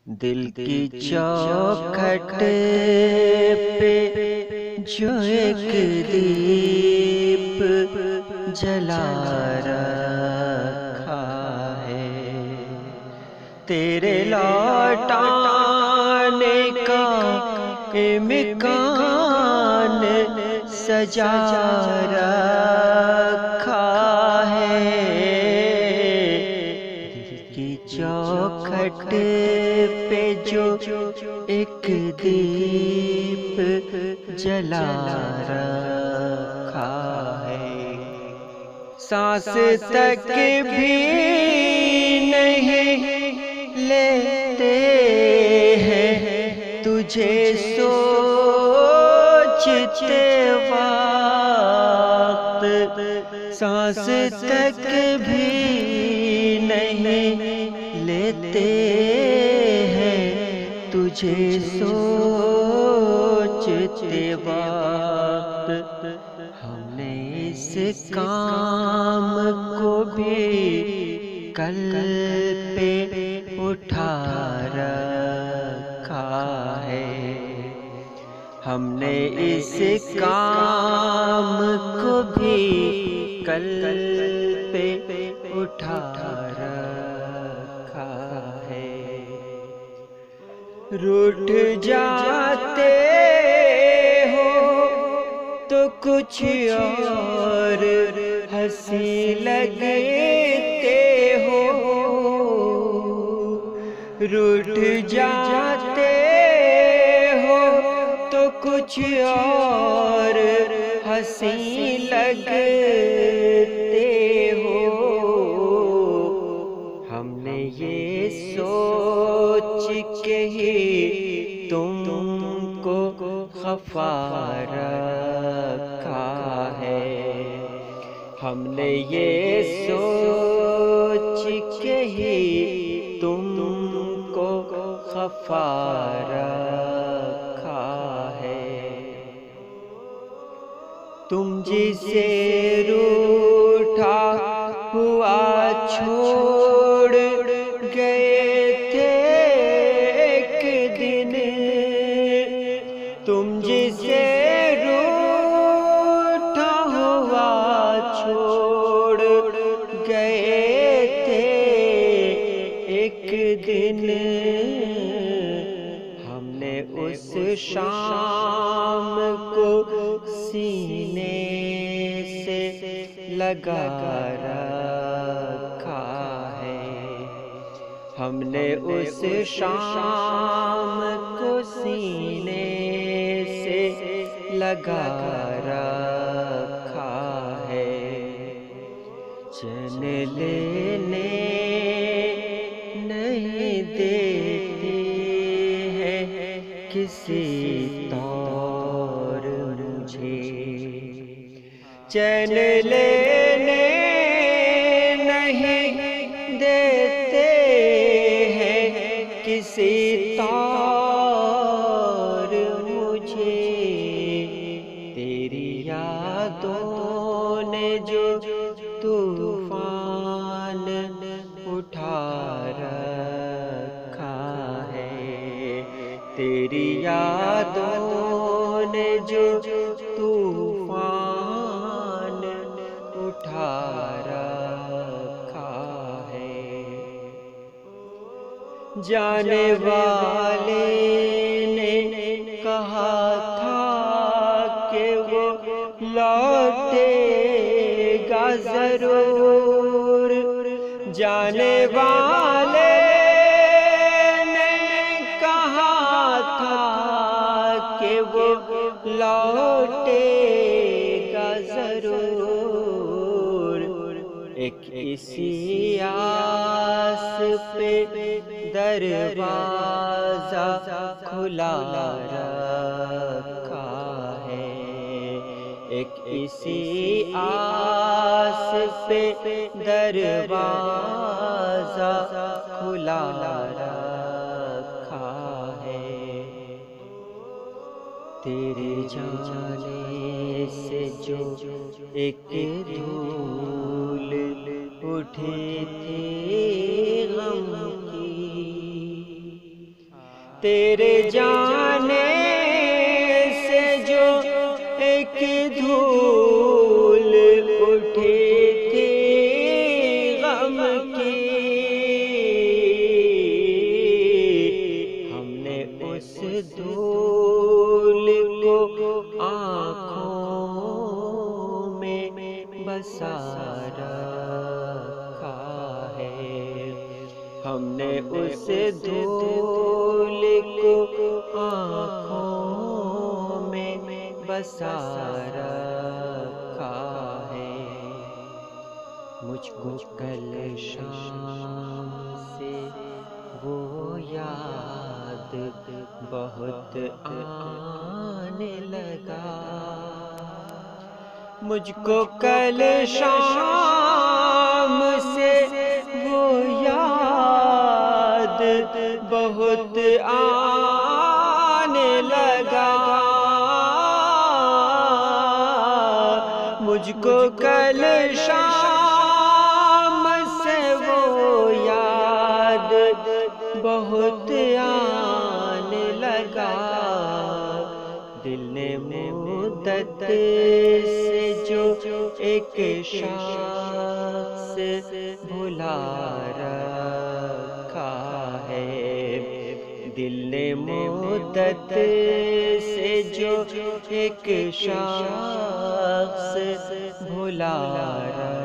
دل کی چوکھٹ پہ جو ایک دیپ جلا رکھا ہے، تیرے لوٹانے کا امکان سجا رکھا ہے، دل کی چوکھٹ پہ جو ایک دیپ جلا رکھا ہے، سانس تک بھی نہیں لیتے ہیں تجھے سوچتے وقت، سانس تک بھی نہیں لیتے ہیں تجھے سوچتے وقت، ہم نے اس کام کو بھی کل پہ اٹھا رکھا ہے، ہم نے اس کام کو بھی کل پہ اٹھا رکھا ہے، روٹھ جاتے ہو تو کچھ اور ہنسی لگتے ہو، روٹھ جاتے ہو تو کچھ اور ہنسی لگتے ہو، ہم نے یہ سوچ کے ہی تم کو خفا رکھا ہے، ہم نے یہ سوچ کے ہی تم کو خفا رکھا ہے، تم جسے روٹھا ہوا چھوڑ گئے تھے ایک دن، تم جسے روٹھا ہوا چھوڑ گئے تھے ایک دن، ہم نے اس شام کو سینے سے لگا رکھا ہے، ہم نے اس شام کو سینے سے لگا رکھا ہے، چین لینے نہیں دیتی ہے کسی طور مجھے، چین لینے نہیں دیتے ہیں کسی طور مجھے، تیری یادوں نے جو طوفان اٹھا رکھا ہے، تیری یادوں نے جو طوفان اٹھا رکھا ہے، جانے والے نے کہا تھا کہ وہ لوٹے گا ضرور، جانے والے نے کہا تھا کہ وہ لوٹے گا ضرور، ایک اسی آس پہ دروازہ کھلا رکھا ہے، ایک اسی آس پہ دروازہ کھلا رکھا ہے، تیرے جانے سے جو ایک دھول اٹھے تھے غم کی، تیرے جانے سے جو ایک دھول اٹھی تھی غم کی، ہم نے اس دھول کو آنکھوں میں بسا رکھا ہے، ہم نے اس دھول کو آنکھوں میں بسا رکھا ہے۔ مجھ کو کل شام سے وہ یاد بہت آنے لگا، مجھ کو کل شام سے وہ یاد بہت آنے لگا، مجھ کو کل شام سے وہ یاد بہت آنے لگا، دل نے مدت سے جو ایک شخص بھلا رکھا ہے، دل نے مدت سے جو ایک شخص بھلا رکھا